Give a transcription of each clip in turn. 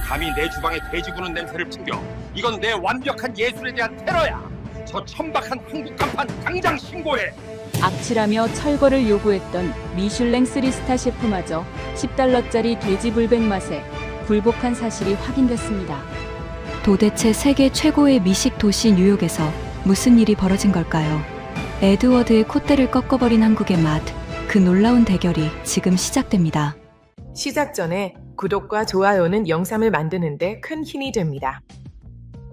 감히 내 주방에 돼지 구는 냄새를 풍겨. 이건 내 완벽한 예술에 대한 테러야. 저 천박한 한국 간판 당장 신고해. 악취라며 철거를 요구했던 미슐랭 3스타 셰프마저 10달러짜리 돼지 불백 맛에 굴복한 사실이 확인됐습니다. 도대체 세계 최고의 미식 도시 뉴욕에서 무슨 일이 벌어진 걸까요? 에드워드의 콧대를 꺾어버린 한국의 맛, 그 놀라운 대결이 지금 시작됩니다. 시작 전에 구독과 좋아요는 영상을 만드는데 큰 힘이 됩니다.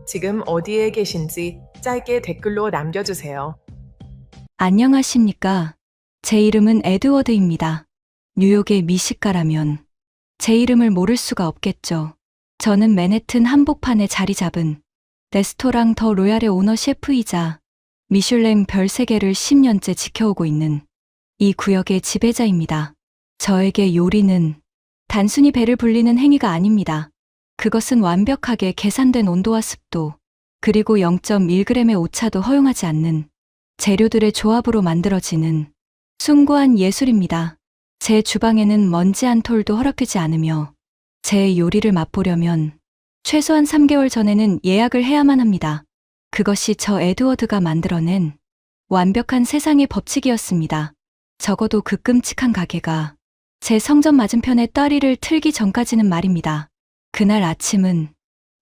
지금 어디에 계신지 짧게 댓글로 남겨주세요. 안녕하십니까? 제 이름은 에드워드입니다. 뉴욕의 미식가라면 제 이름을 모를 수가 없겠죠. 저는 맨해튼 한복판에 자리 잡은 레스토랑 더 로얄의 오너 셰프이자 미슐랭 별 3개를 10년째 지켜오고 있는 이 구역의 지배자입니다. 저에게 요리는 단순히 배를 불리는 행위가 아닙니다. 그것은 완벽하게 계산된 온도와 습도, 그리고 0.1g의 오차도 허용하지 않는 재료들의 조합으로 만들어지는 숭고한 예술입니다. 제 주방에는 먼지 한 톨도 허락되지 않으며 제 요리를 맛보려면 최소한 3개월 전에는 예약을 해야만 합니다. 그것이 저 에드워드가 만들어낸 완벽한 세상의 법칙이었습니다. 적어도 그 끔찍한 가게가 제 성전 맞은편에 따리를 틀기 전까지는 말입니다. 그날 아침은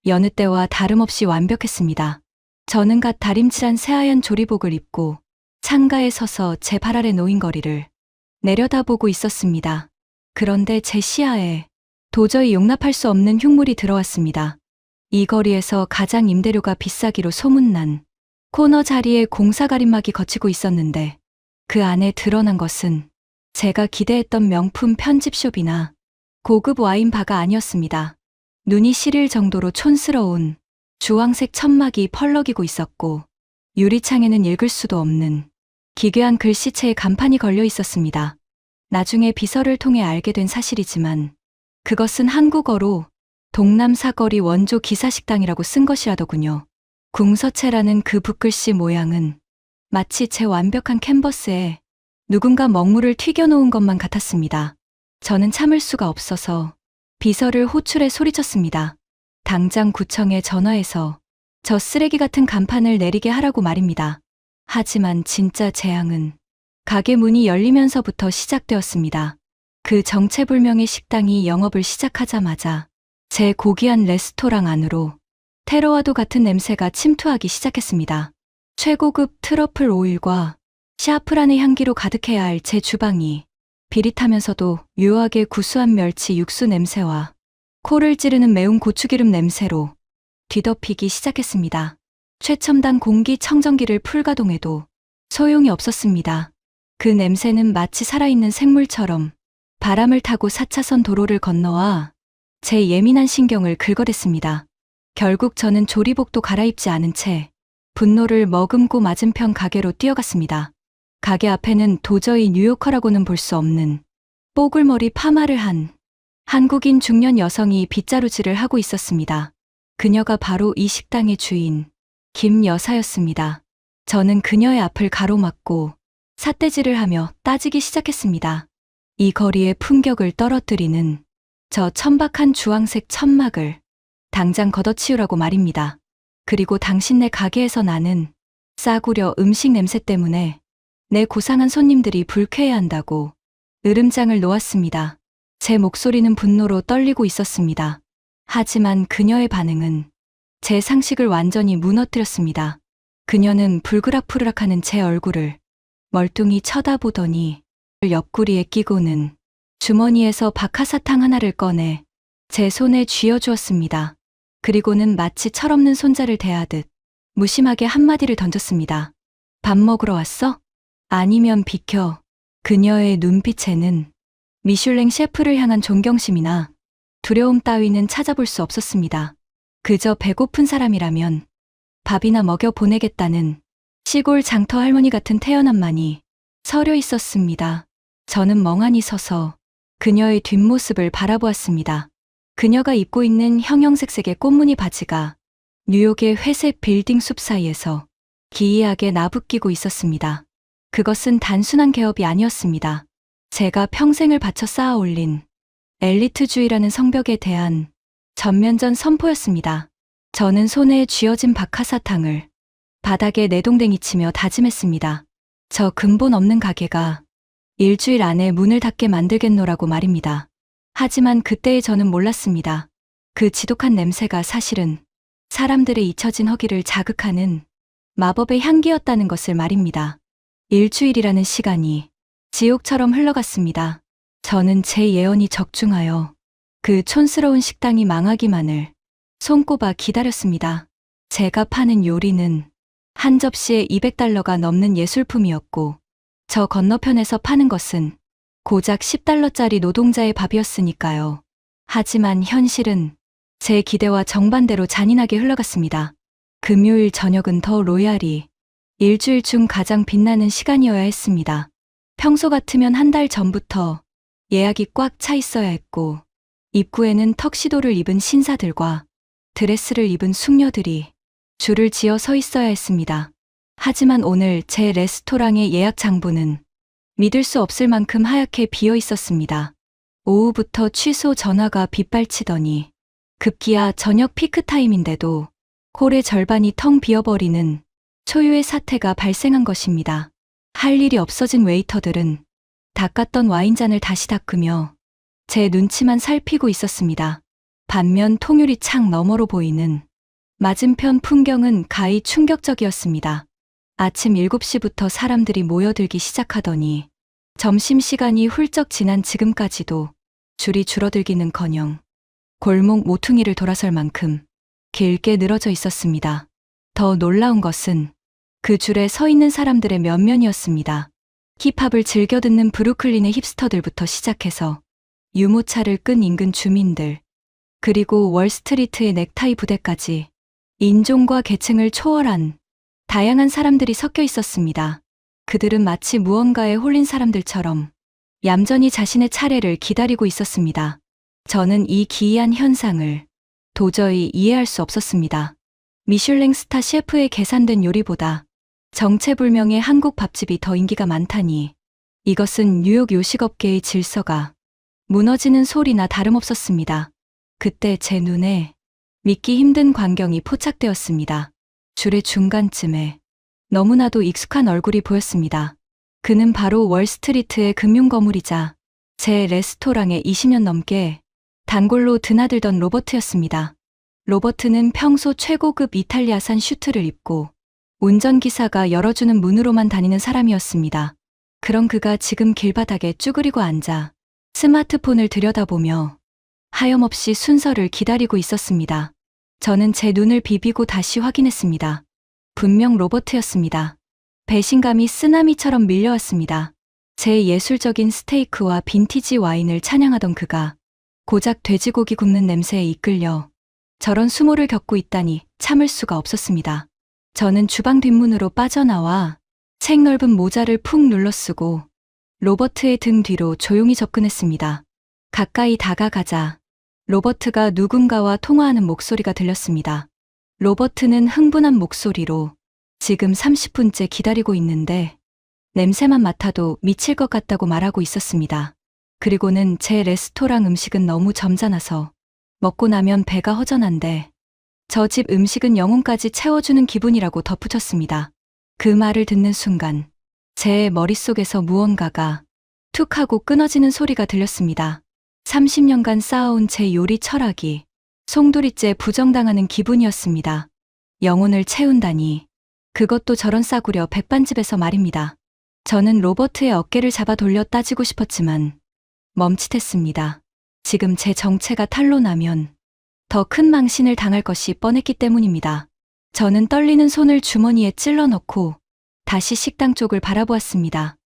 여느 때와 다름없이 완벽했습니다. 저는 갓 다림질한 새하얀 조리복을 입고 창가에 서서 제 발 아래 놓인 거리를 내려다보고 있었습니다. 그런데 제 시야에 도저히 용납할 수 없는 흉물이 들어왔습니다. 이 거리에서 가장 임대료가 비싸기로 소문난 코너 자리에 공사 가림막이 거치고 있었는데 그 안에 드러난 것은 제가 기대했던 명품 편집숍이나 고급 와인 바가 아니었습니다. 눈이 시릴 정도로 촌스러운 주황색 천막이 펄럭이고 있었고 유리창에는 읽을 수도 없는 기괴한 글씨체의 간판이 걸려 있었습니다. 나중에 비서를 통해 알게 된 사실이지만 그것은 한국어로 동남사거리 원조 기사식당이라고 쓴 것이라더군요. 궁서체라는 그 붓글씨 모양은 마치 제 완벽한 캔버스에 누군가 먹물을 튀겨놓은 것만 같았습니다. 저는 참을 수가 없어서 비서를 호출해 소리쳤습니다. 당장 구청에 전화해서 저 쓰레기 같은 간판을 내리게 하라고 말입니다. 하지만 진짜 재앙은 가게 문이 열리면서부터 시작되었습니다. 그 정체불명의 식당이 영업을 시작하자마자 제 고귀한 레스토랑 안으로 테러와도 같은 냄새가 침투하기 시작했습니다. 최고급 트러플 오일과 샤프란의 향기로 가득해야 할 제 주방이 비릿하면서도 묘하게 구수한 멸치 육수 냄새와 코를 찌르는 매운 고추기름 냄새로 뒤덮이기 시작했습니다. 최첨단 공기청정기를 풀가동해도 소용이 없었습니다. 그 냄새는 마치 살아있는 생물처럼 바람을 타고 4차선 도로를 건너와 제 예민한 신경을 긁어댔습니다. 결국 저는 조리복도 갈아입지 않은 채 분노를 머금고 맞은편 가게로 뛰어갔습니다. 가게 앞에는 도저히 뉴요커라고는 볼 수 없는 뽀글머리 파마를 한 한국인 중년 여성이 빗자루질을 하고 있었습니다. 그녀가 바로 이 식당의 주인, 김 여사였습니다. 저는 그녀의 앞을 가로막고 삿대질을 하며 따지기 시작했습니다. 이 거리의 품격을 떨어뜨리는 저 천박한 주황색 천막을 당장 걷어치우라고 말입니다. 그리고 당신네 가게에서 나는 싸구려 음식 냄새 때문에 내 고상한 손님들이 불쾌해한다고 으름장을 놓았습니다. 제 목소리는 분노로 떨리고 있었습니다. 하지만 그녀의 반응은 제 상식을 완전히 무너뜨렸습니다. 그녀는 불그락푸르락하는 제 얼굴을 멀뚱히 쳐다보더니 옆구리에 끼고는 주머니에서 박하사탕 하나를 꺼내 제 손에 쥐어주었습니다. 그리고는 마치 철없는 손자를 대하듯 무심하게 한마디를 던졌습니다. 밥 먹으러 왔어? 아니면 비켜. 그녀의 눈빛에는 미슐랭 셰프를 향한 존경심이나 두려움 따위는 찾아볼 수 없었습니다. 그저 배고픈 사람이라면 밥이나 먹여 보내겠다는 시골 장터 할머니 같은 태연함만이 서려 있었습니다. 저는 멍하니 서서 그녀의 뒷모습을 바라보았습니다. 그녀가 입고 있는 형형색색의 꽃무늬 바지가 뉴욕의 회색 빌딩 숲 사이에서 기이하게 나부끼고 있었습니다. 그것은 단순한 개업이 아니었습니다. 제가 평생을 바쳐 쌓아 올린 엘리트주의라는 성벽에 대한 전면전 선포였습니다. 저는 손에 쥐어진 박하사탕을 바닥에 내동댕이 치며 다짐했습니다. 저 근본 없는 가게가 일주일 안에 문을 닫게 만들겠노라고 말입니다. 하지만 그때의 저는 몰랐습니다. 그 지독한 냄새가 사실은 사람들의 잊혀진 허기를 자극하는 마법의 향기였다는 것을 말입니다. 일주일이라는 시간이 지옥처럼 흘러갔습니다. 저는 제 예언이 적중하여 그 촌스러운 식당이 망하기만을 손꼽아 기다렸습니다. 제가 파는 요리는 한 접시에 $200가 넘는 예술품이었고 저 건너편에서 파는 것은 고작 $10짜리 노동자의 밥이었으니까요. 하지만 현실은 제 기대와 정반대로 잔인하게 흘러갔습니다. 금요일 저녁은 더 로얄이 일주일 중 가장 빛나는 시간이어야 했습니다. 평소 같으면 한 달 전부터 예약이 꽉 차 있어야 했고 입구에는 턱시도를 입은 신사들과 드레스를 입은 숙녀들이 줄을 지어 서 있어야 했습니다. 하지만 오늘 제 레스토랑의 예약 장부는 믿을 수 없을 만큼 하얗게 비어 있었습니다. 오후부터 취소 전화가 빗발치더니 급기야 저녁 피크타임인데도 홀의 절반이 텅 비어버리는 초유의 사태가 발생한 것입니다. 할 일이 없어진 웨이터들은 닦았던 와인잔을 다시 닦으며 제 눈치만 살피고 있었습니다. 반면 통유리 창 너머로 보이는 맞은편 풍경은 가히 충격적이었습니다. 아침 7시부터 사람들이 모여들기 시작하더니 점심시간이 훌쩍 지난 지금까지도 줄이 줄어들기는커녕 골목 모퉁이를 돌아설 만큼 길게 늘어져 있었습니다. 더 놀라운 것은 그 줄에 서 있는 사람들의 면면이었습니다. 힙합을 즐겨 듣는 브루클린의 힙스터들부터 시작해서 유모차를 끈 인근 주민들, 그리고 월스트리트의 넥타이 부대까지 인종과 계층을 초월한 다양한 사람들이 섞여 있었습니다. 그들은 마치 무언가에 홀린 사람들처럼 얌전히 자신의 차례를 기다리고 있었습니다. 저는 이 기이한 현상을 도저히 이해할 수 없었습니다. 미슐랭 스타 셰프의 계산된 요리보다 정체불명의 한국 밥집이 더 인기가 많다니 이것은 뉴욕 요식업계의 질서가 무너지는 소리나 다름없었습니다. 그때 제 눈에 믿기 힘든 광경이 포착되었습니다. 줄의 중간쯤에 너무나도 익숙한 얼굴이 보였습니다. 그는 바로 월스트리트의 금융거물이자 제 레스토랑에 20년 넘게 단골로 드나들던 로버트였습니다. 로버트는 평소 최고급 이탈리아산 슈트를 입고 운전기사가 열어주는 문으로만 다니는 사람이었습니다. 그런 그가 지금 길바닥에 쭈그리고 앉아 스마트폰을 들여다보며 하염없이 순서를 기다리고 있었습니다. 저는 제 눈을 비비고 다시 확인했습니다. 분명 로버트였습니다. 배신감이 쓰나미처럼 밀려왔습니다. 제 예술적인 스테이크와 빈티지 와인을 찬양하던 그가 고작 돼지고기 굽는 냄새에 이끌려 저런 수모를 겪고 있다니 참을 수가 없었습니다. 저는 주방 뒷문으로 빠져나와 책 넓은 모자를 푹 눌러쓰고 로버트의 등 뒤로 조용히 접근했습니다. 가까이 다가가자 로버트가 누군가와 통화하는 목소리가 들렸습니다. 로버트는 흥분한 목소리로 지금 30분째 기다리고 있는데 냄새만 맡아도 미칠 것 같다고 말하고 있었습니다. 그리고는 제 레스토랑 음식은 너무 점잖아서 먹고 나면 배가 허전한데 저 집 음식은 영혼까지 채워주는 기분이라고 덧붙였습니다. 그 말을 듣는 순간 제 머릿속에서 무언가가 툭 하고 끊어지는 소리가 들렸습니다. 30년간 쌓아온 제 요리 철학이 송두리째 부정당하는 기분이었습니다. 영혼을 채운다니 그것도 저런 싸구려 백반집에서 말입니다. 저는 로버트의 어깨를 잡아 돌려 따지고 싶었지만 멈칫했습니다. 지금 제 정체가 탄로나면 더 큰 망신을 당할 것이 뻔했기 때문입니다. 저는 떨리는 손을 주머니에 찔러 넣고 다시 식당 쪽을 바라보았습니다.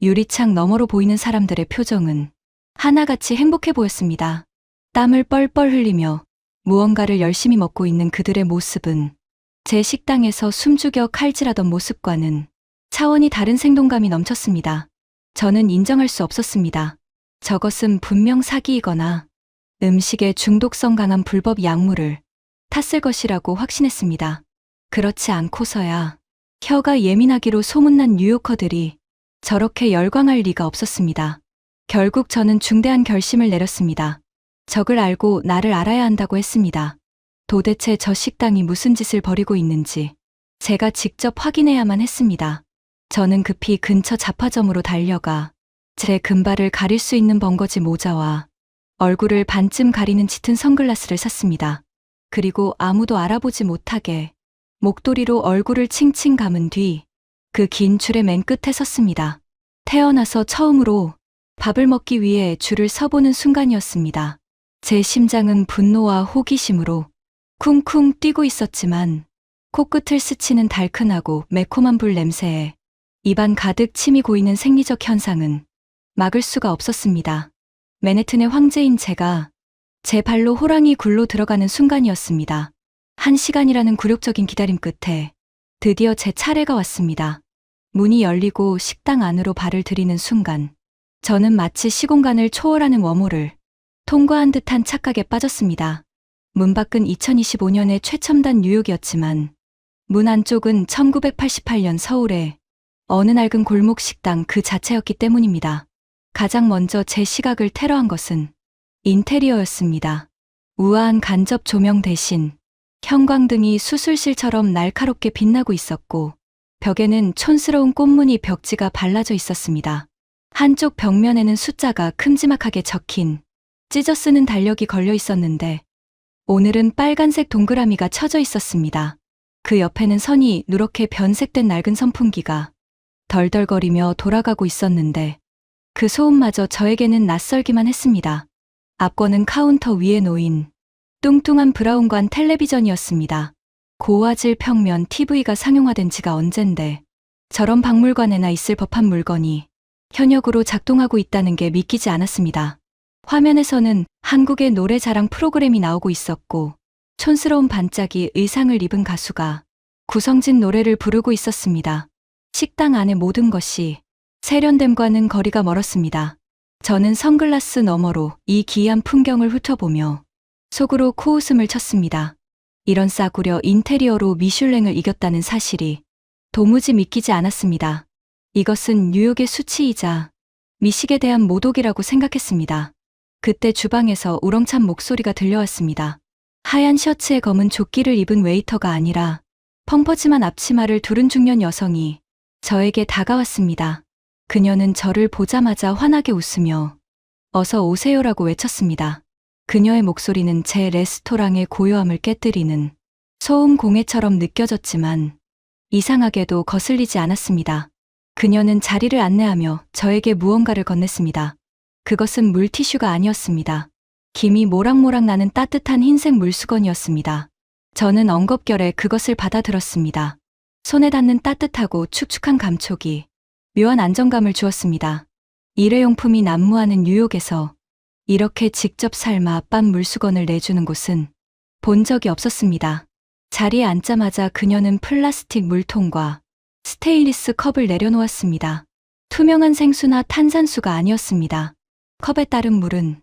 유리창 너머로 보이는 사람들의 표정은 하나같이 행복해 보였습니다. 땀을 뻘뻘 흘리며 무언가를 열심히 먹고 있는 그들의 모습은 제 식당에서 숨죽여 칼질하던 모습과는 차원이 다른 생동감이 넘쳤습니다. 저는 인정할 수 없었습니다. 저것은 분명 사기이거나 음식에 중독성 강한 불법 약물을 탔을 것이라고 확신했습니다. 그렇지 않고서야 혀가 예민하기로 소문난 뉴요커들이 저렇게 열광할 리가 없었습니다. 결국 저는 중대한 결심을 내렸습니다. 적을 알고 나를 알아야 한다고 했습니다. 도대체 저 식당이 무슨 짓을 벌이고 있는지 제가 직접 확인해야만 했습니다. 저는 급히 근처 잡화점으로 달려가 제 금발을 가릴 수 있는 번거지 모자와 얼굴을 반쯤 가리는 짙은 선글라스를 샀습니다. 그리고 아무도 알아보지 못하게 목도리로 얼굴을 칭칭 감은 뒤 그 긴 줄의 맨 끝에 섰습니다. 태어나서 처음으로 밥을 먹기 위해 줄을 서보는 순간이었습니다. 제 심장은 분노와 호기심으로 쿵쿵 뛰고 있었지만 코끝을 스치는 달큰하고 매콤한 불 냄새에 입안 가득 침이 고이는 생리적 현상은 막을 수가 없었습니다. 맨해튼의 황제인 제가 제 발로 호랑이 굴로 들어가는 순간이었습니다. 1시간이라는 굴욕적인 기다림 끝에 드디어 제 차례가 왔습니다. 문이 열리고 식당 안으로 발을 들이는 순간 저는 마치 시공간을 초월하는 웜홀을 통과한 듯한 착각에 빠졌습니다. 문 밖은 2025년의 최첨단 뉴욕이었지만 문 안쪽은 1988년 서울의 어느 낡은 골목 식당 그 자체였기 때문입니다. 가장 먼저 제 시각을 테러한 것은 인테리어였습니다. 우아한 간접 조명 대신 형광등이 수술실처럼 날카롭게 빛나고 있었고 벽에는 촌스러운 꽃무늬 벽지가 발라져 있었습니다. 한쪽 벽면에는 숫자가 큼지막하게 적힌 찢어 쓰는 달력이 걸려 있었는데 오늘은 빨간색 동그라미가 쳐져 있었습니다. 그 옆에는 선이 누렇게 변색된 낡은 선풍기가 덜덜거리며 돌아가고 있었는데 그 소음마저 저에게는 낯설기만 했습니다. 앞권은 카운터 위에 놓인 뚱뚱한 브라운관 텔레비전이었습니다. 고화질 평면 TV가 상용화된 지가 언젠데 저런 박물관에나 있을 법한 물건이 현역으로 작동하고 있다는 게 믿기지 않았습니다. 화면에서는 한국의 노래자랑 프로그램이 나오고 있었고 촌스러운 반짝이 의상을 입은 가수가 구성진 노래를 부르고 있었습니다. 식당 안의 모든 것이 세련됨과는 거리가 멀었습니다. 저는 선글라스 너머로 이 기이한 풍경을 훑어보며 속으로 코웃음을 쳤습니다. 이런 싸구려 인테리어로 미슐랭을 이겼다는 사실이 도무지 믿기지 않았습니다. 이것은 뉴욕의 수치이자 미식에 대한 모독이라고 생각했습니다. 그때 주방에서 우렁찬 목소리가 들려왔습니다. 하얀 셔츠에 검은 조끼를 입은 웨이터가 아니라 펑퍼짐한 앞치마를 두른 중년 여성이 저에게 다가왔습니다. 그녀는 저를 보자마자 환하게 웃으며 어서 오세요라고 외쳤습니다. 그녀의 목소리는 제 레스토랑의 고요함을 깨뜨리는 소음 공해처럼 느껴졌지만 이상하게도 거슬리지 않았습니다. 그녀는 자리를 안내하며 저에게 무언가를 건넸습니다. 그것은 물티슈가 아니었습니다. 김이 모락모락 나는 따뜻한 흰색 물수건이었습니다. 저는 엉겁결에 그것을 받아들었습니다. 손에 닿는 따뜻하고 축축한 감촉이 묘한 안정감을 주었습니다. 일회용품이 난무하는 뉴욕에서 이렇게 직접 삶아 빤 물수건을 내주는 곳은 본 적이 없었습니다. 자리에 앉자마자 그녀는 플라스틱 물통과 스테인리스 컵을 내려놓았습니다. 투명한 생수나 탄산수가 아니었습니다. 컵에 따른 물은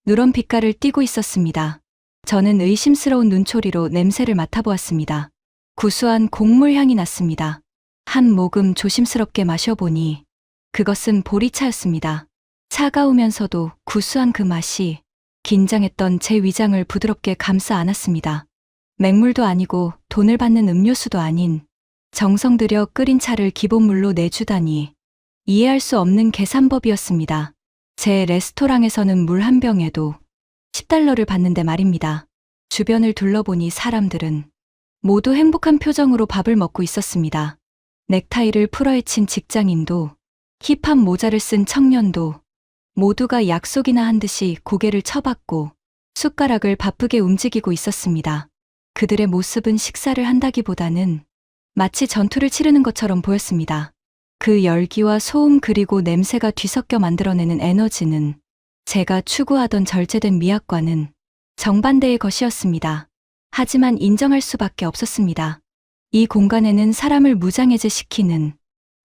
누런 빛깔을 띠고 있었습니다. 저는 의심스러운 눈초리로 냄새를 맡아보았습니다. 구수한 곡물 향이 났습니다. 한 모금 조심스럽게 마셔보니 그것은 보리차였습니다. 차가우면서도 구수한 그 맛이 긴장했던 제 위장을 부드럽게 감싸 안았습니다. 맹물도 아니고 돈을 받는 음료수도 아닌 정성 들여 끓인 차를 기본물로 내주다니 이해할 수 없는 계산법이었습니다. 제 레스토랑에서는 물 한 병에도 $10를 받는데 말입니다. 주변을 둘러보니 사람들은 모두 행복한 표정으로 밥을 먹고 있었습니다. 넥타이를 풀어헤친 직장인도 힙한 모자를 쓴 청년도 모두가 약속이나 한 듯이 고개를 쳐박고 숟가락을 바쁘게 움직이고 있었습니다. 그들의 모습은 식사를 한다기보다는 마치 전투를 치르는 것처럼 보였습니다. 그 열기와 소음 그리고 냄새가 뒤섞여 만들어내는 에너지는 제가 추구하던 절제된 미학과는 정반대의 것이었습니다. 하지만 인정할 수밖에 없었습니다. 이 공간에는 사람을 무장해제시키는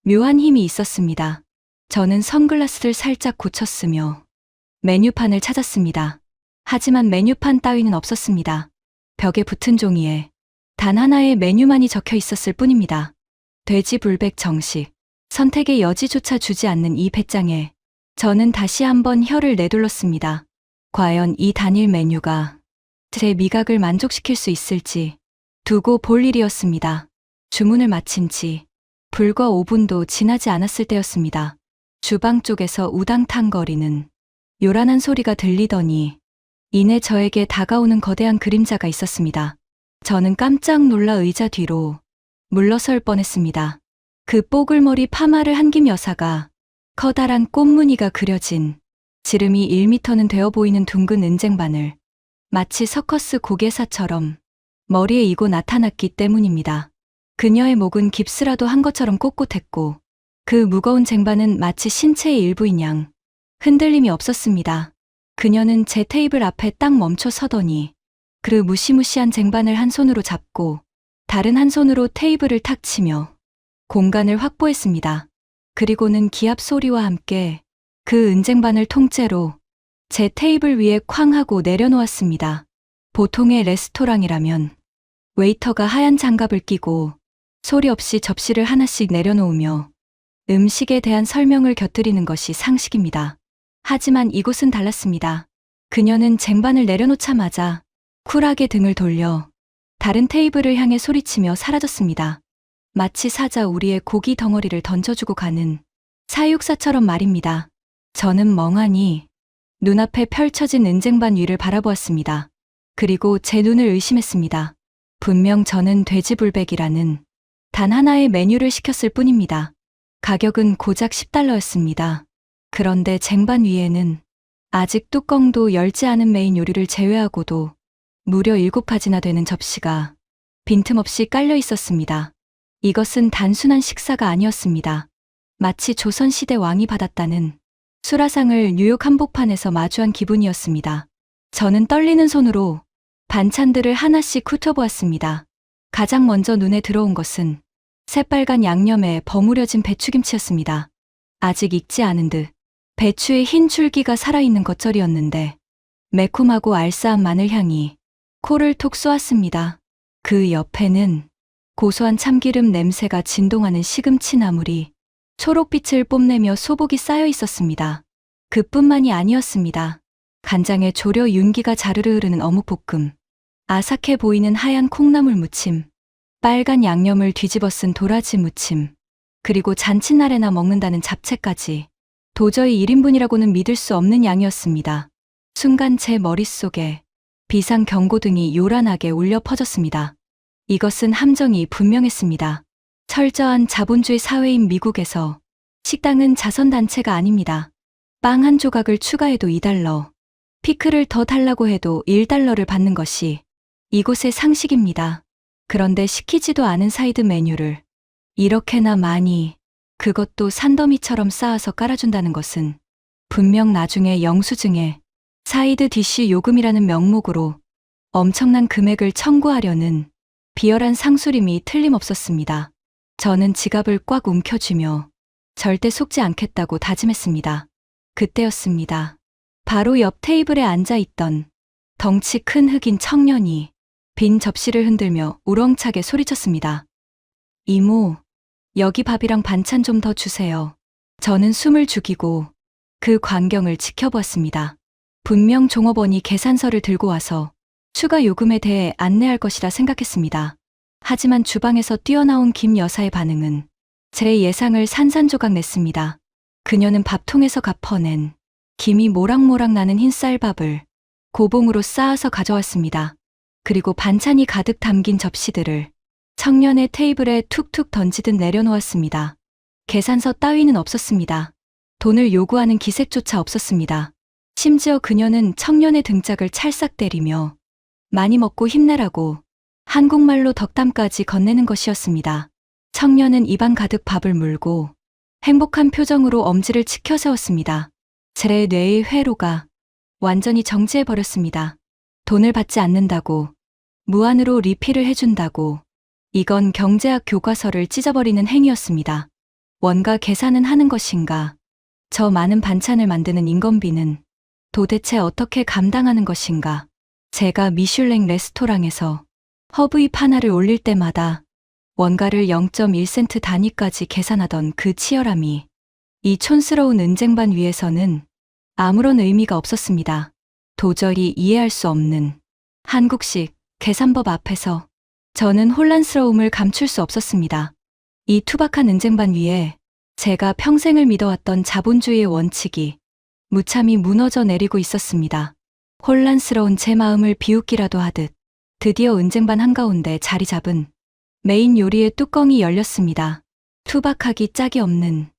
묘한 힘이 있었습니다. 저는 선글라스를 살짝 고쳤으며 메뉴판을 찾았습니다. 하지만 메뉴판 따위는 없었습니다. 벽에 붙은 종이에 단 하나의 메뉴만이 적혀 있었을 뿐입니다. 돼지 불백 정식, 선택의 여지조차 주지 않는 이 배짱에 저는 다시 한번 혀를 내둘렀습니다. 과연 이 단일 메뉴가 제 미각을 만족시킬 수 있을지 두고 볼 일이었습니다. 주문을 마친 지 불과 5분도 지나지 않았을 때였습니다. 주방 쪽에서 우당탕거리는 요란한 소리가 들리더니 이내 저에게 다가오는 거대한 그림자가 있었습니다. 저는 깜짝 놀라 의자 뒤로 물러설 뻔했습니다. 그 뽀글머리 파마를 한 김 여사가 커다란 꽃무늬가 그려진 지름이 1m는 되어 보이는 둥근 은쟁반을 마치 서커스 고개사처럼 머리에 이고 나타났기 때문입니다. 그녀의 목은 깁스라도 한 것처럼 꼿꼿했고 그 무거운 쟁반은 마치 신체의 일부인 양 흔들림이 없었습니다. 그녀는 제 테이블 앞에 딱 멈춰 서더니 그 무시무시한 쟁반을 한 손으로 잡고 다른 한 손으로 테이블을 탁 치며 공간을 확보했습니다. 그리고는 기합 소리와 함께 그 은쟁반을 통째로 제 테이블 위에 쾅 하고 내려놓았습니다. 보통의 레스토랑이라면 웨이터가 하얀 장갑을 끼고 소리 없이 접시를 하나씩 내려놓으며 음식에 대한 설명을 곁들이는 것이 상식입니다. 하지만 이곳은 달랐습니다. 그녀는 쟁반을 내려놓자마자 쿨하게 등을 돌려 다른 테이블을 향해 소리치며 사라졌습니다. 마치 사자 우리의 고기 덩어리를 던져주고 가는 사육사처럼 말입니다. 저는 멍하니 눈앞에 펼쳐진 은쟁반 위를 바라보았습니다. 그리고 제 눈을 의심했습니다. 분명 저는 돼지불백이라는 단 하나의 메뉴를 시켰을 뿐입니다. 가격은 고작 $10였습니다. 그런데 쟁반 위에는 아직 뚜껑도 열지 않은 메인 요리를 제외하고도 무려 7가지나 되는 접시가 빈틈없이 깔려 있었습니다. 이것은 단순한 식사가 아니었습니다. 마치 조선시대 왕이 받았다는 수라상을 뉴욕 한복판에서 마주한 기분이었습니다. 저는 떨리는 손으로 반찬들을 하나씩 훑어보았습니다. 가장 먼저 눈에 들어온 것은 새빨간 양념에 버무려진 배추김치였습니다. 아직 익지 않은 듯 배추의 흰 줄기가 살아있는 겉절이었는데 매콤하고 알싸한 마늘향이 코를 톡 쏘았습니다. 그 옆에는 고소한 참기름 냄새가 진동하는 시금치 나물이 초록빛을 뽐내며 소복이 쌓여 있었습니다. 그뿐만이 아니었습니다. 간장에 조려 윤기가 자르르 흐르는 어묵볶음, 아삭해 보이는 하얀 콩나물 무침, 빨간 양념을 뒤집어 쓴 도라지 무침, 그리고 잔칫날에나 먹는다는 잡채까지 도저히 1인분이라고는 믿을 수 없는 양이었습니다. 순간 제 머릿속에 비상 경고등이 요란하게 울려 퍼졌습니다. 이것은 함정이 분명했습니다. 철저한 자본주의 사회인 미국에서 식당은 자선단체가 아닙니다. 빵 한 조각을 추가해도 $2, 피클을 더 달라고 해도 $1를 받는 것이 이곳의 상식입니다. 그런데 시키지도 않은 사이드 메뉴를 이렇게나 많이, 그것도 산더미처럼 쌓아서 깔아준다는 것은 분명 나중에 영수증에 사이드 디쉬 요금이라는 명목으로 엄청난 금액을 청구하려는 비열한 상술임이 틀림없었습니다. 저는 지갑을 꽉 움켜쥐며 절대 속지 않겠다고 다짐했습니다. 그때였습니다. 바로 옆 테이블에 앉아있던 덩치 큰 흑인 청년이 빈 접시를 흔들며 우렁차게 소리쳤습니다. 이모, 여기 밥이랑 반찬 좀 더 주세요. 저는 숨을 죽이고 그 광경을 지켜보았습니다. 분명 종업원이 계산서를 들고 와서 추가 요금에 대해 안내할 것이라 생각했습니다. 하지만 주방에서 뛰어나온 김 여사의 반응은 제 예상을 산산조각 냈습니다. 그녀는 밥통에서 갚아낸 김이 모락모락 나는 흰 쌀밥을 고봉으로 쌓아서 가져왔습니다. 그리고 반찬이 가득 담긴 접시들을 청년의 테이블에 툭툭 던지듯 내려놓았습니다. 계산서 따위는 없었습니다. 돈을 요구하는 기색조차 없었습니다. 심지어 그녀는 청년의 등짝을 찰싹 때리며 많이 먹고 힘내라고 한국말로 덕담까지 건네는 것이었습니다. 청년은 입안 가득 밥을 물고 행복한 표정으로 엄지를 치켜 세웠습니다. 제 뇌의 회로가 완전히 정지해버렸습니다. 돈을 받지 않는다고, 무한으로 리필을 해준다고, 이건 경제학 교과서를 찢어버리는 행위였습니다. 원가 계산은 하는 것인가? 저 많은 반찬을 만드는 인건비는 도대체 어떻게 감당하는 것인가? 제가 미슐랭 레스토랑에서 허브잎 하나를 올릴 때마다 원가를 0.1센트 단위까지 계산하던 그 치열함이 이 촌스러운 은쟁반 위에서는 아무런 의미가 없었습니다. 도저히 이해할 수 없는 한국식 계산법 앞에서 저는 혼란스러움을 감출 수 없었습니다. 이 투박한 은쟁반 위에 제가 평생을 믿어왔던 자본주의의 원칙이 무참히 무너져 내리고 있었습니다. 혼란스러운 제 마음을 비웃기라도 하듯 드디어 은쟁반 한가운데 자리 잡은 메인 요리의 뚜껑이 열렸습니다. 투박하기 짝이 없는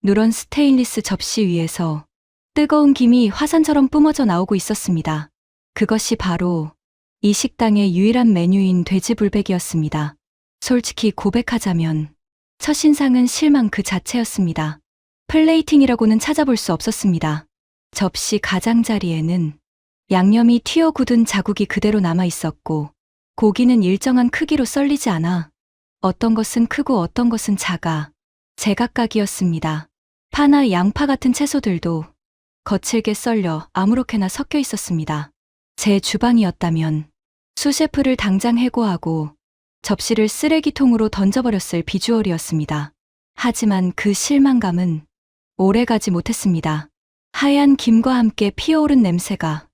누런 스테인리스 접시 위에서 뜨거운 김이 화산처럼 뿜어져 나오고 있었습니다. 그것이 바로 이 식당의 유일한 메뉴인 돼지불백이었습니다. 솔직히 고백하자면 첫인상은 실망 그 자체였습니다. 플레이팅이라고는 찾아볼 수 없었습니다. 접시 가장자리에는 양념이 튀어 굳은 자국이 그대로 남아 있었고 고기는 일정한 크기로 썰리지 않아 어떤 것은 크고 어떤 것은 작아 제각각이었습니다. 파나 양파 같은 채소들도 거칠게 썰려 아무렇게나 섞여 있었습니다. 제 주방이었다면 수셰프를 당장 해고하고 접시를 쓰레기통으로 던져버렸을 비주얼이었습니다. 하지만 그 실망감은 오래가지 못했습니다. 하얀 김과 함께 피어오른 냄새가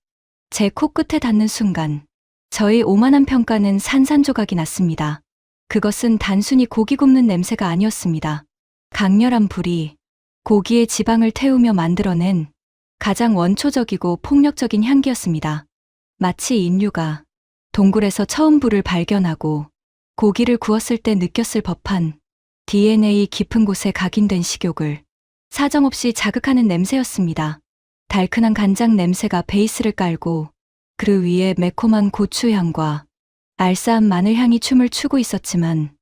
제 코끝에 닿는 순간 저의 오만한 평가는 산산조각이 났습니다. 그것은 단순히 고기 굽는 냄새가 아니었습니다. 강렬한 불이 고기의 지방을 태우며 만들어낸 가장 원초적이고 폭력적인 향기였습니다. 마치 인류가 동굴에서 처음 불을 발견하고 고기를 구웠을 때 느꼈을 법한 DNA 깊은 곳에 각인된 식욕을 사정없이 자극하는 냄새였습니다. 달큰한 간장 냄새가 베이스를 깔고 그 위에 매콤한 고추향과 알싸한 마늘향이 춤을 추고 있었지만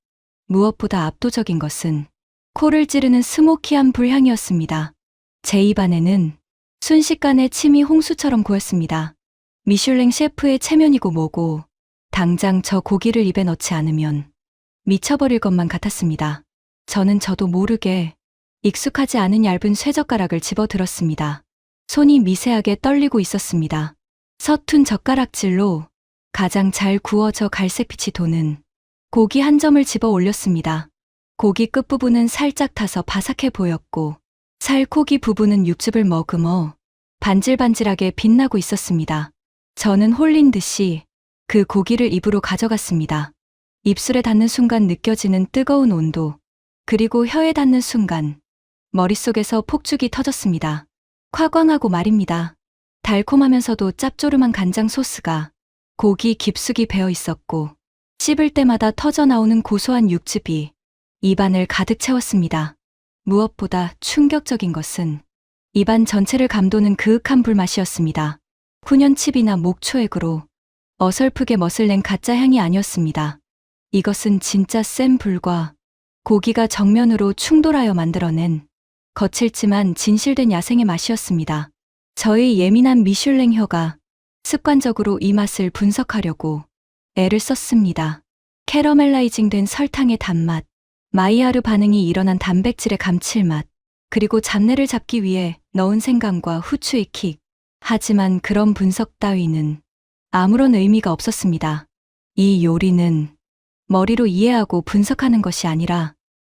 무엇보다 압도적인 것은 코를 찌르는 스모키한 불향이었습니다. 제 입안에는 순식간에 침이 홍수처럼 고였습니다. 미슐랭 셰프의 체면이고 뭐고 당장 저 고기를 입에 넣지 않으면 미쳐버릴 것만 같았습니다. 저는 저도 모르게 익숙하지 않은 얇은 쇠젓가락을 집어들었습니다. 손이 미세하게 떨리고 있었습니다. 서툰 젓가락질로 가장 잘 구워져 갈색빛이 도는 고기 한 점을 집어 올렸습니다. 고기 끝부분은 살짝 타서 바삭해 보였고 살코기 부분은 육즙을 머금어 반질반질하게 빛나고 있었습니다. 저는 홀린 듯이 그 고기를 입으로 가져갔습니다. 입술에 닿는 순간 느껴지는 뜨거운 온도, 그리고 혀에 닿는 순간 머릿속에서 폭죽이 터졌습니다. 夸광하고 말입니다. 달콤하면서도 짭조름한 간장 소스가 고기 깊숙이 배어 있었고 씹을 때마다 터져 나오는 고소한 육즙이 입안을 가득 채웠습니다. 무엇보다 충격적인 것은 입안 전체를 감도는 그윽한 불맛이었습니다. 훈연칩이나 목초액으로 어설프게 멋을 낸 가짜 향이 아니었습니다. 이것은 진짜 센 불과 고기가 정면으로 충돌하여 만들어낸 거칠지만 진실된 야생의 맛이었습니다. 저의 예민한 미슐랭 혀가 습관적으로 이 맛을 분석하려고 애를 썼습니다. 캐러멜라이징된 설탕의 단맛, 마이야르 반응이 일어난 단백질의 감칠맛, 그리고 잡내를 잡기 위해 넣은 생강과 후추의 킥. 하지만 그런 분석 따위는 아무런 의미가 없었습니다. 이 요리는 머리로 이해하고 분석하는 것이 아니라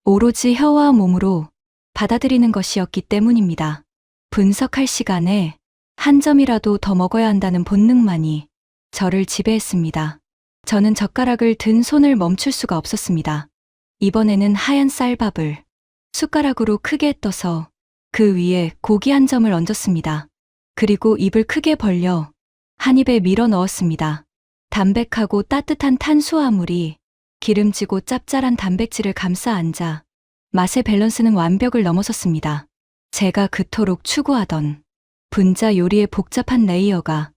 오로지 혀와 몸으로 받아들이는 것이었기 때문입니다. 분석할 시간에 한 점이라도 더 먹어야 한다는 본능만이 저를 지배했습니다. 저는 젓가락을 든 손을 멈출 수가 없었습니다. 이번에는 하얀 쌀밥을 숟가락으로 크게 떠서 그 위에 고기 한 점을 얹었습니다. 그리고 입을 크게 벌려 한 입에 밀어 넣었습니다. 담백하고 따뜻한 탄수화물이 기름지고 짭짤한 단백질을 감싸 안자 맛의 밸런스는 완벽을 넘어섰습니다. 제가 그토록 추구하던 분자 요리의 복잡한 레이어가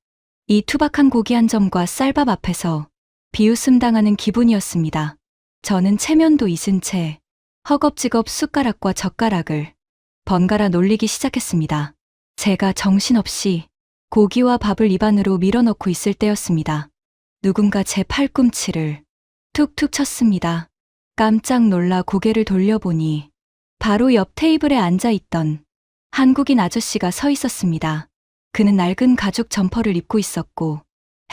이 투박한 고기 한 점과 쌀밥 앞에서 비웃음 당하는 기분이었습니다. 저는 체면도 잊은 채 허겁지겁 숟가락과 젓가락을 번갈아 놀리기 시작했습니다. 제가 정신없이 고기와 밥을 입안으로 밀어넣고 있을 때였습니다. 누군가 제 팔꿈치를 툭툭 쳤습니다. 깜짝 놀라 고개를 돌려보니 바로 옆 테이블에 앉아있던 한국인 아저씨가 서 있었습니다. 그는 낡은 가죽 점퍼를 입고 있었고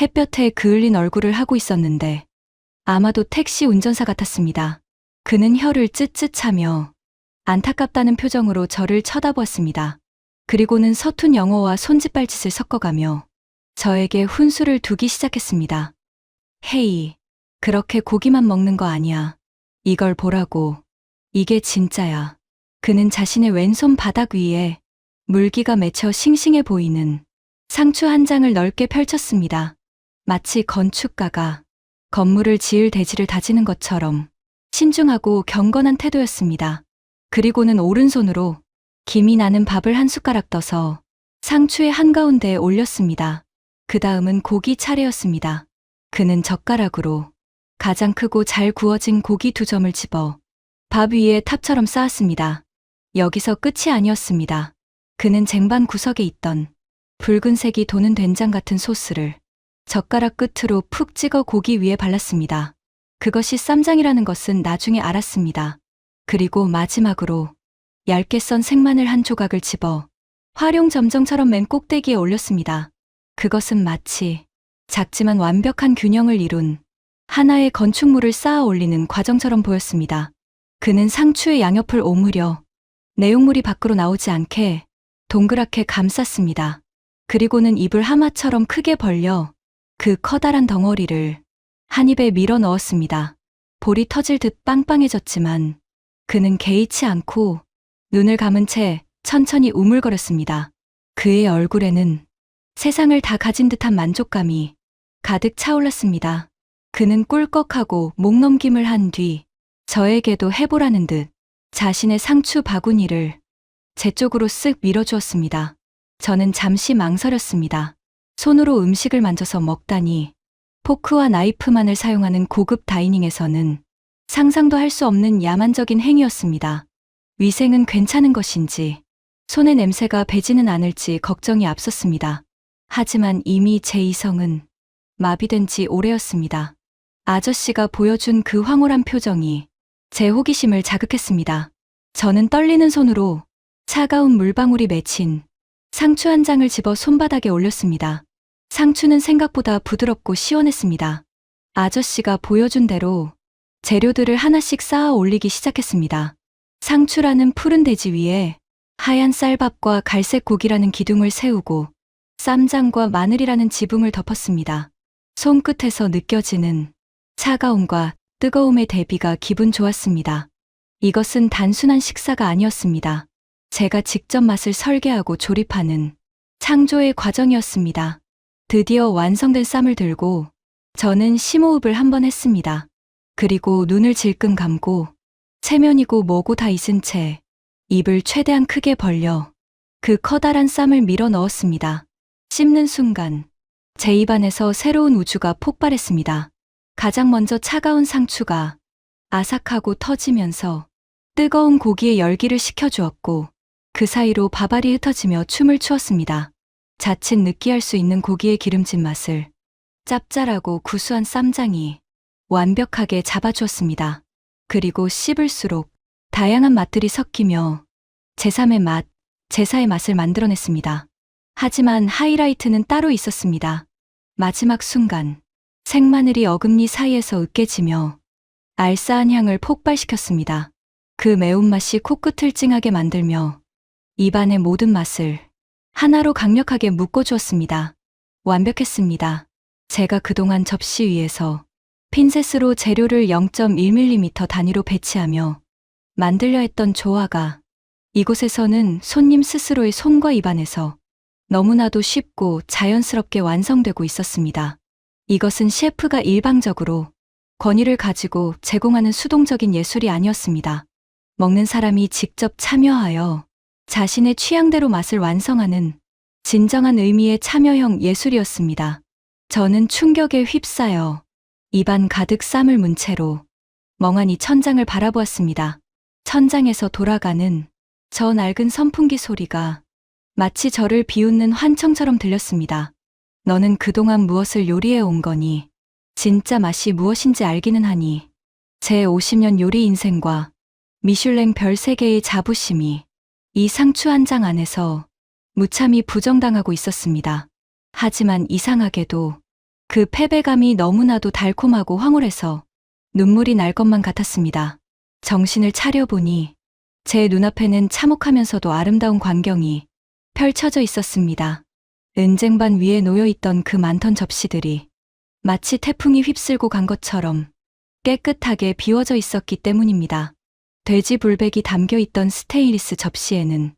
햇볕에 그을린 얼굴을 하고 있었는데 아마도 택시 운전사 같았습니다. 그는 혀를 쯧쯧 차며 안타깝다는 표정으로 저를 쳐다보았습니다. 그리고는 서툰 영어와 손짓발짓을 섞어가며 저에게 훈수를 두기 시작했습니다. 헤이, 그렇게 고기만 먹는 거 아니야. 이걸 보라고. 이게 진짜야. 그는 자신의 왼손 바닥 위에 물기가 맺혀 싱싱해 보이는 상추 한 장을 넓게 펼쳤습니다. 마치 건축가가 건물을 지을 대지를 다지는 것처럼 신중하고 경건한 태도였습니다. 그리고는 오른손으로 김이 나는 밥을 한 숟가락 떠서 상추의 한가운데에 올렸습니다. 그 다음은 고기 차례였습니다. 그는 젓가락으로 가장 크고 잘 구워진 고기 2점을 집어 밥 위에 탑처럼 쌓았습니다. 여기서 끝이 아니었습니다. 그는 쟁반 구석에 있던 붉은색이 도는 된장 같은 소스를 젓가락 끝으로 푹 찍어 고기 위에 발랐습니다. 그것이 쌈장이라는 것은 나중에 알았습니다. 그리고 마지막으로 얇게 썬 생마늘 한 조각을 집어 활용점정처럼 맨 꼭대기에 올렸습니다. 그것은 마치 작지만 완벽한 균형을 이룬 하나의 건축물을 쌓아 올리는 과정처럼 보였습니다. 그는 상추의 양옆을 오므려 내용물이 밖으로 나오지 않게 동그랗게 감쌌습니다. 그리고는 입을 하마처럼 크게 벌려 그 커다란 덩어리를 한 입에 밀어 넣었습니다. 볼이 터질 듯 빵빵해졌지만 그는 개의치 않고 눈을 감은 채 천천히 우물거렸습니다. 그의 얼굴에는 세상을 다 가진 듯한 만족감이 가득 차올랐습니다. 그는 꿀꺽하고 목넘김을 한 뒤 저에게도 해보라는 듯 자신의 상추 바구니를 제 쪽으로 쓱 밀어주었습니다. 저는 잠시 망설였습니다. 손으로 음식을 만져서 먹다니 포크와 나이프만을 사용하는 고급 다이닝에서는 상상도 할 수 없는 야만적인 행위였습니다. 위생은 괜찮은 것인지 손의 냄새가 배지는 않을지 걱정이 앞섰습니다. 하지만 이미 제 이성은 마비된 지 오래였습니다. 아저씨가 보여준 그 황홀한 표정이 제 호기심을 자극했습니다. 저는 떨리는 손으로 차가운 물방울이 맺힌 상추 한 장을 집어 손바닥에 올렸습니다. 상추는 생각보다 부드럽고 시원했습니다. 아저씨가 보여준 대로 재료들을 하나씩 쌓아 올리기 시작했습니다. 상추라는 푸른 대지 위에 하얀 쌀밥과 갈색 고기라는 기둥을 세우고 쌈장과 마늘이라는 지붕을 덮었습니다. 손끝에서 느껴지는 차가움과 뜨거움의 대비가 기분 좋았습니다. 이것은 단순한 식사가 아니었습니다. 제가 직접 맛을 설계하고 조립하는 창조의 과정이었습니다. 드디어 완성된 쌈을 들고 저는 심호흡을 한번 했습니다. 그리고 눈을 질끈 감고 체면이고 뭐고 다 잊은 채 입을 최대한 크게 벌려 그 커다란 쌈을 밀어 넣었습니다. 씹는 순간 제 입안에서 새로운 우주가 폭발했습니다. 가장 먼저 차가운 상추가 아삭하고 터지면서 뜨거운 고기에 열기를 식혀주었고 그 사이로 밥알이 흩어지며 춤을 추었습니다. 자칫 느끼할 수 있는 고기의 기름진 맛을 짭짤하고 구수한 쌈장이 완벽하게 잡아주었습니다. 그리고 씹을수록 다양한 맛들이 섞이며 제3의 맛, 제4의 맛을 만들어냈습니다. 하지만 하이라이트는 따로 있었습니다. 마지막 순간 생마늘이 어금니 사이에서 으깨지며 알싸한 향을 폭발시켰습니다. 그 매운맛이 코끝을 찡하게 만들며 입안의 모든 맛을 하나로 강력하게 묶어주었습니다. 완벽했습니다. 제가 그동안 접시 위에서 핀셋으로 재료를 0.1mm 단위로 배치하며 만들려 했던 조화가 이곳에서는 손님 스스로의 손과 입안에서 너무나도 쉽고 자연스럽게 완성되고 있었습니다. 이것은 셰프가 일방적으로 권위를 가지고 제공하는 수동적인 예술이 아니었습니다. 먹는 사람이 직접 참여하여 자신의 취향대로 맛을 완성하는 진정한 의미의 참여형 예술이었습니다. 저는 충격에 휩싸여 입안 가득 쌈을 문 채로 멍하니 천장을 바라보았습니다. 천장에서 돌아가는 저 낡은 선풍기 소리가 마치 저를 비웃는 환청처럼 들렸습니다. 너는 그동안 무엇을 요리해 온 거니? 진짜 맛이 무엇인지 알기는 하니? 제 50년 요리 인생과 미슐랭 별 3개의 자부심이 이 상추 한 장 안에서 무참히 부정당하고 있었습니다. 하지만 이상하게도 그 패배감이 너무나도 달콤하고 황홀해서 눈물이 날 것만 같았습니다. 정신을 차려보니 제 눈앞에는 참혹하면서도 아름다운 광경이 펼쳐져 있었습니다. 은쟁반 위에 놓여있던 그 많던 접시들이 마치 태풍이 휩쓸고 간 것처럼 깨끗하게 비워져 있었기 때문입니다. 돼지 불백이 담겨 있던 스테인리스 접시에는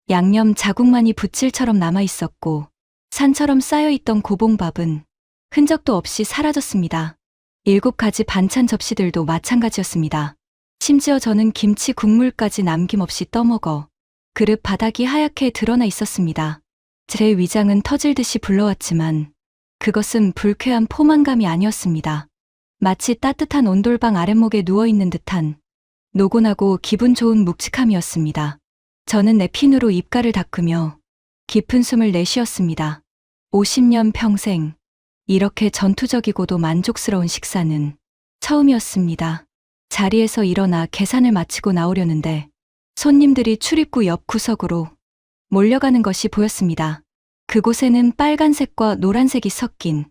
양념 자국만이 붓질처럼 남아 있었고 산처럼 쌓여있던 고봉밥은 흔적도 없이 사라졌습니다. 7가지 반찬 접시들도 마찬가지였습니다. 심지어 저는 김치 국물까지 남김없이 떠먹어 그릇 바닥이 하얗게 드러나 있었습니다. 제 위장은 터질 듯이 불러왔지만 그것은 불쾌한 포만감이 아니었습니다. 마치 따뜻한 온돌방 아랫목에 누워있는 듯한 노곤하고 기분 좋은 묵직함이었습니다. 저는 냅킨으로 입가를 닦으며 깊은 숨을 내쉬었습니다. 50년 평생 이렇게 전투적이고도 만족스러운 식사는 처음이었습니다. 자리에서 일어나 계산을 마치고 나오려는데 손님들이 출입구 옆 구석으로 몰려가는 것이 보였습니다. 그곳에는 빨간색과 노란색이 섞인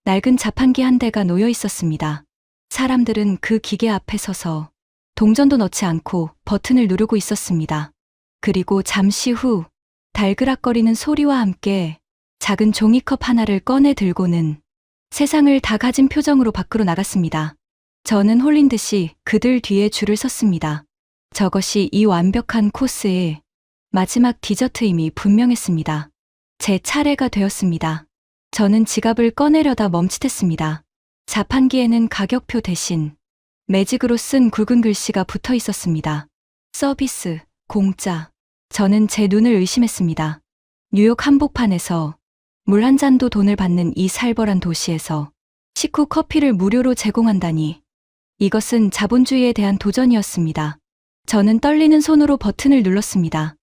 낡은 자판기 한 대가 놓여 있었습니다. 사람들은 그 기계 앞에 서서 동전도 넣지 않고 버튼을 누르고 있었습니다. 그리고 잠시 후 달그락거리는 소리와 함께 작은 종이컵 하나를 꺼내 들고는 세상을 다 가진 표정으로 밖으로 나갔습니다. 저는 홀린 듯이 그들 뒤에 줄을 섰습니다. 저것이 이 완벽한 코스의 마지막 디저트임이 분명했습니다. 제 차례가 되었습니다. 저는 지갑을 꺼내려다 멈칫했습니다. 자판기에는 가격표 대신 매직으로 쓴 굵은 글씨가 붙어 있었습니다. 서비스, 공짜. 저는 제 눈을 의심했습니다. 뉴욕 한복판에서 물 한 잔도 돈을 받는 이 살벌한 도시에서 식후 커피를 무료로 제공한다니. 이것은 자본주의에 대한 도전이었습니다. 저는 떨리는 손으로 버튼을 눌렀습니다.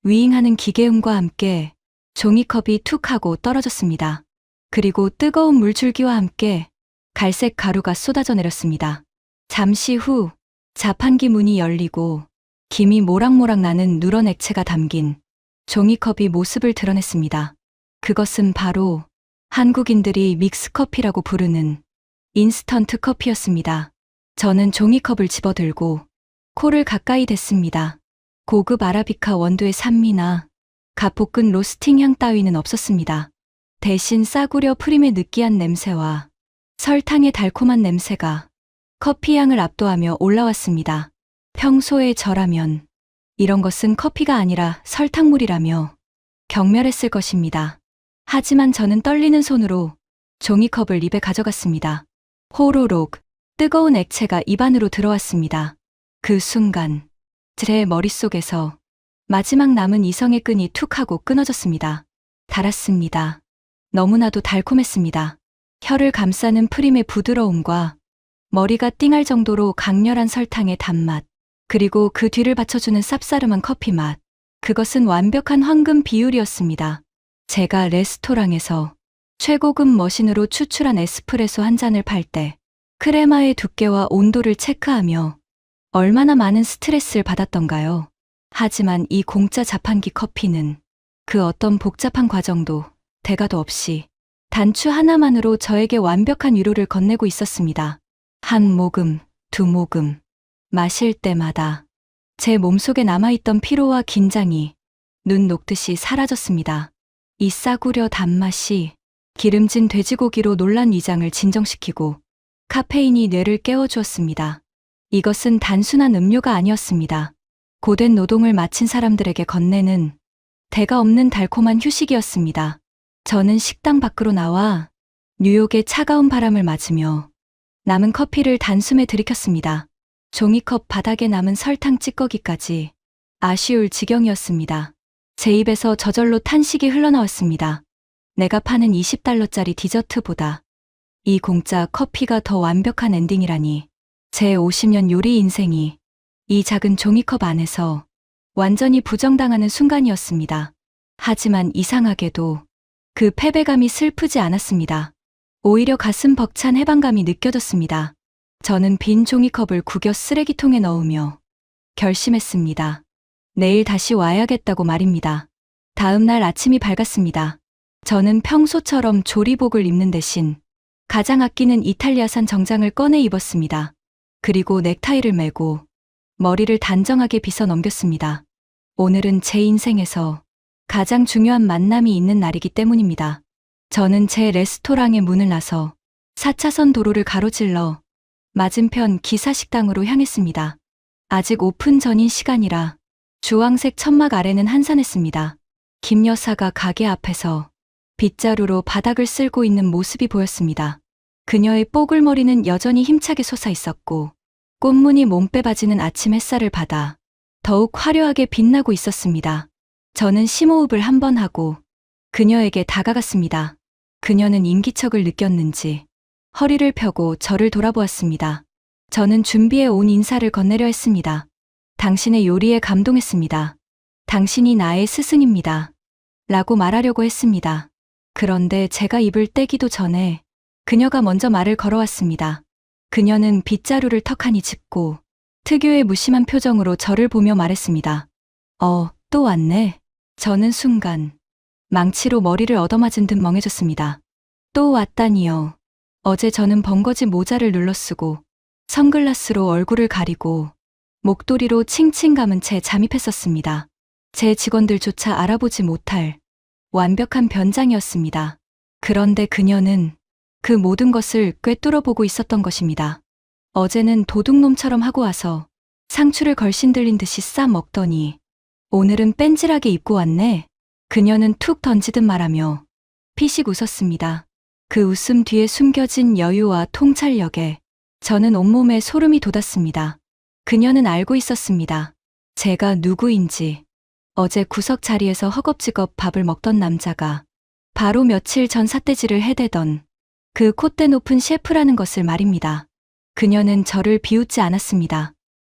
윙하는 기계음과 함께 종이컵이 툭 하고 떨어졌습니다. 그리고 뜨거운 물줄기와 함께 갈색 가루가 쏟아져 내렸습니다. 잠시 후 자판기 문이 열리고 김이 모락모락 나는 누런 액체가 담긴 종이컵이 모습을 드러냈습니다. 그것은 바로 한국인들이 믹스커피라고 부르는 인스턴트 커피였습니다. 저는 종이컵을 집어들고 코를 가까이 댔습니다. 고급 아라비카 원두의 산미나 갓볶은 로스팅 향 따위는 없었습니다. 대신 싸구려 프림의 느끼한 냄새와 설탕의 달콤한 냄새가 커피 향을 압도하며 올라왔습니다. 평소에 저라면 이런 것은 커피가 아니라 설탕물이라며 경멸했을 것입니다. 하지만 저는 떨리는 손으로 종이컵을 입에 가져갔습니다. 호로록 뜨거운 액체가 입 안으로 들어왔습니다. 그 순간 제 머릿속에서 마지막 남은 이성의 끈이 툭 하고 끊어졌습니다. 달았습니다. 너무나도 달콤했습니다. 혀를 감싸는 프림의 부드러움과 머리가 띵할 정도로 강렬한 설탕의 단맛, 그리고 그 뒤를 받쳐주는 쌉싸름한 커피 맛. 그것은 완벽한 황금 비율이었습니다. 제가 레스토랑에서 최고급 머신으로 추출한 에스프레소 한 잔을 팔 때 크레마의 두께와 온도를 체크하며 얼마나 많은 스트레스를 받았던가요? 하지만 이 공짜 자판기 커피는 그 어떤 복잡한 과정도 대가도 없이 단추 하나만으로 저에게 완벽한 위로를 건네고 있었습니다. 한 모금, 두 모금, 마실 때마다 제 몸속에 남아있던 피로와 긴장이 눈 녹듯이 사라졌습니다. 이 싸구려 단맛이 기름진 돼지고기로 놀란 위장을 진정시키고 카페인이 뇌를 깨워주었습니다. 이것은 단순한 음료가 아니었습니다. 고된 노동을 마친 사람들에게 건네는 대가 없는 달콤한 휴식이었습니다. 저는 식당 밖으로 나와 뉴욕의 차가운 바람을 맞으며 남은 커피를 단숨에 들이켰습니다. 종이컵 바닥에 남은 설탕 찌꺼기까지 아쉬울 지경이었습니다. 제 입에서 저절로 탄식이 흘러나왔습니다. 내가 파는 $20짜리 디저트보다 이 공짜 커피가 더 완벽한 엔딩이라니. 제 50년 요리 인생이 이 작은 종이컵 안에서 완전히 부정당하는 순간이었습니다. 하지만 이상하게도 그 패배감이 슬프지 않았습니다. 오히려 가슴 벅찬 해방감이 느껴졌습니다. 저는 빈 종이컵을 구겨 쓰레기통에 넣으며 결심했습니다. 내일 다시 와야겠다고 말입니다. 다음 날 아침이 밝았습니다. 저는 평소처럼 조리복을 입는 대신 가장 아끼는 이탈리아산 정장을 꺼내 입었습니다. 그리고 넥타이를 매고 머리를 단정하게 빗어 넘겼습니다. 오늘은 제 인생에서 가장 중요한 만남이 있는 날이기 때문입니다. 저는 제 레스토랑의 문을 나서 4차선 도로를 가로질러 맞은편 기사식당으로 향했습니다. 아직 오픈 전인 시간이라 주황색 천막 아래는 한산했습니다. 김 여사가 가게 앞에서 빗자루로 바닥을 쓸고 있는 모습이 보였습니다. 그녀의 뽀글머리는 여전히 힘차게 솟아 있었고 꽃무늬 몸빼바지는 아침 햇살을 받아 더욱 화려하게 빛나고 있었습니다. 저는 심호흡을 한 번 하고 그녀에게 다가갔습니다. 그녀는 인기척을 느꼈는지 허리를 펴고 저를 돌아보았습니다. 저는 준비해 온 인사를 건네려 했습니다. 당신의 요리에 감동했습니다. 당신이 나의 스승입니다. 라고 말하려고 했습니다. 그런데 제가 입을 떼기도 전에 그녀가 먼저 말을 걸어왔습니다. 그녀는 빗자루를 턱하니 짚고 특유의 무심한 표정으로 저를 보며 말했습니다. 또 왔네. 저는 순간 망치로 머리를 얻어맞은 듯 멍해졌습니다. 또 왔다니요. 어제 저는 번거지 모자를 눌러쓰고 선글라스로 얼굴을 가리고 목도리로 칭칭 감은 채 잠입했었습니다. 제 직원들조차 알아보지 못할 완벽한 변장이었습니다. 그런데 그녀는 그 모든 것을 꿰뚫어 보고 있었던 것입니다. 어제는 도둑놈처럼 하고 와서 상추를 걸신 들린 듯이 싸 먹더니 오늘은 뺀질하게 입고 왔네. 그녀는 툭 던지듯 말하며 피식 웃었습니다. 그 웃음 뒤에 숨겨진 여유와 통찰력에 저는 온몸에 소름이 돋았습니다. 그녀는 알고 있었습니다. 제가 누구인지. 어제 구석 자리에서 허겁지겁 밥을 먹던 남자가 바로 며칠 전 삿대질을 해대던 그 콧대 높은 셰프라는 것을 말입니다. 그녀는 저를 비웃지 않았습니다.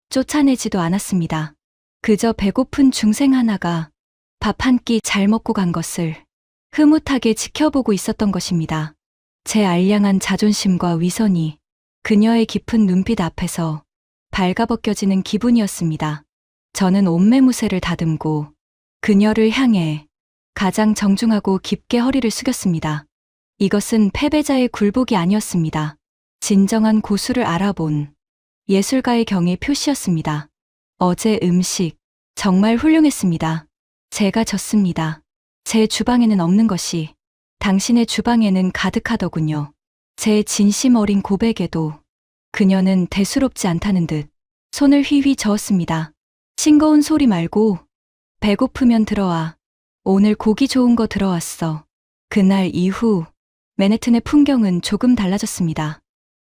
쫓아내지도 않았습니다. 그저 배고픈 중생 하나가 밥 한 끼 잘 먹고 간 것을 흐뭇하게 지켜보고 있었던 것입니다. 제 알량한 자존심과 위선이 그녀의 깊은 눈빛 앞에서 발가벗겨지는 기분이었습니다. 저는 옷매무새를 다듬고 그녀를 향해 가장 정중하고 깊게 허리를 숙였습니다. 이것은 패배자의 굴복이 아니었습니다. 진정한 고수를 알아본 예술가의 경의 표시였습니다. 어제 음식 정말 훌륭했습니다. 제가 졌습니다. 제 주방에는 없는 것이 당신의 주방에는 가득하더군요. 제 진심 어린 고백에도 그녀는 대수롭지 않다는 듯 손을 휘휘 저었습니다. 싱거운 소리 말고 배고프면 들어와. 오늘 고기 좋은 거 들어왔어. 그날 이후 맨해튼의 풍경은 조금 달라졌습니다.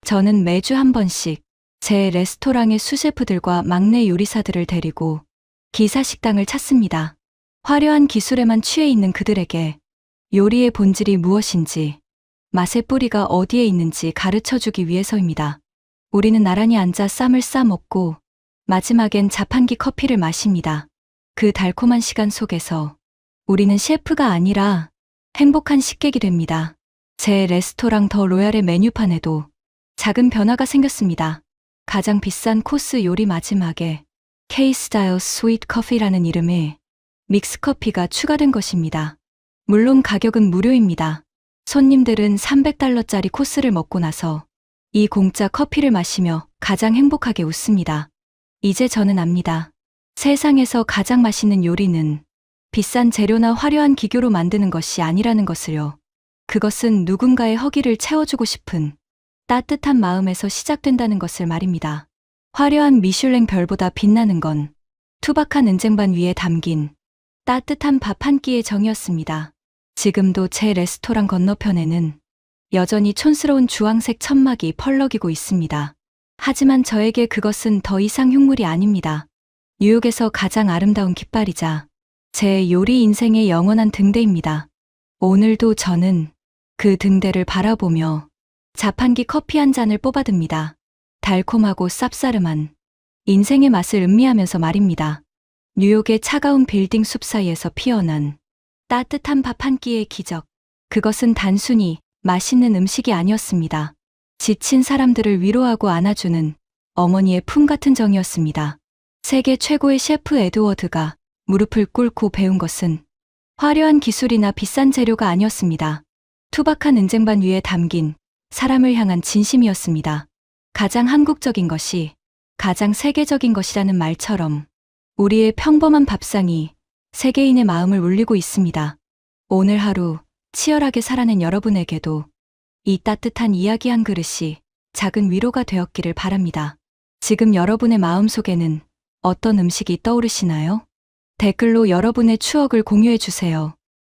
저는 매주 한 번씩 제 레스토랑의 수셰프들과 막내 요리사들을 데리고 기사식당을 찾습니다. 화려한 기술에만 취해 있는 그들에게 요리의 본질이 무엇인지, 맛의 뿌리가 어디에 있는지 가르쳐주기 위해서입니다. 우리는 나란히 앉아 쌈을 싸먹고 마지막엔 자판기 커피를 마십니다. 그 달콤한 시간 속에서 우리는 셰프가 아니라 행복한 식객이 됩니다. 제 레스토랑 더 로얄의 메뉴판에도 작은 변화가 생겼습니다. 가장 비싼 코스 요리 마지막에 K-스타일 스위트 커피라는 이름의 믹스커피가 추가된 것입니다. 물론 가격은 무료입니다. 손님들은 $300짜리 코스를 먹고 나서 이 공짜 커피를 마시며 가장 행복하게 웃습니다. 이제 저는 압니다. 세상에서 가장 맛있는 요리는 비싼 재료나 화려한 기교로 만드는 것이 아니라는 것을요. 그것은 누군가의 허기를 채워주고 싶은 따뜻한 마음에서 시작된다는 것을 말입니다. 화려한 미슐랭 별보다 빛나는 건 투박한 은쟁반 위에 담긴 따뜻한 밥 한 끼의 정이었습니다. 지금도 제 레스토랑 건너편에는 여전히 촌스러운 주황색 천막이 펄럭이고 있습니다. 하지만 저에게 그것은 더 이상 흉물이 아닙니다. 뉴욕에서 가장 아름다운 깃발이자 제 요리 인생의 영원한 등대입니다. 오늘도 저는 그 등대를 바라보며 자판기 커피 한 잔을 뽑아듭니다. 달콤하고 쌉싸름한 인생의 맛을 음미하면서 말입니다. 뉴욕의 차가운 빌딩 숲 사이에서 피어난 따뜻한 밥 한 끼의 기적. 그것은 단순히 맛있는 음식이 아니었습니다. 지친 사람들을 위로하고 안아주는 어머니의 품 같은 정이었습니다. 세계 최고의 셰프 에드워드가 무릎을 꿇고 배운 것은 화려한 기술이나 비싼 재료가 아니었습니다. 투박한 은쟁반 위에 담긴 사람을 향한 진심이었습니다. 가장 한국적인 것이 가장 세계적인 것이라는 말처럼 우리의 평범한 밥상이 세계인의 마음을 울리고 있습니다. 오늘 하루 치열하게 살아낸 여러분에게도 이 따뜻한 이야기 한 그릇이 작은 위로가 되었기를 바랍니다. 지금 여러분의 마음속에는 어떤 음식이 떠오르시나요? 댓글로 여러분의 추억을 공유해 주세요.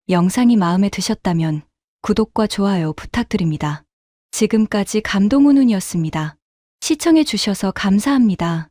영상이 마음에 드셨다면 구독과 좋아요 부탁드립니다. 지금까지 감동훈훈이었습니다. 시청해 주셔서 감사합니다.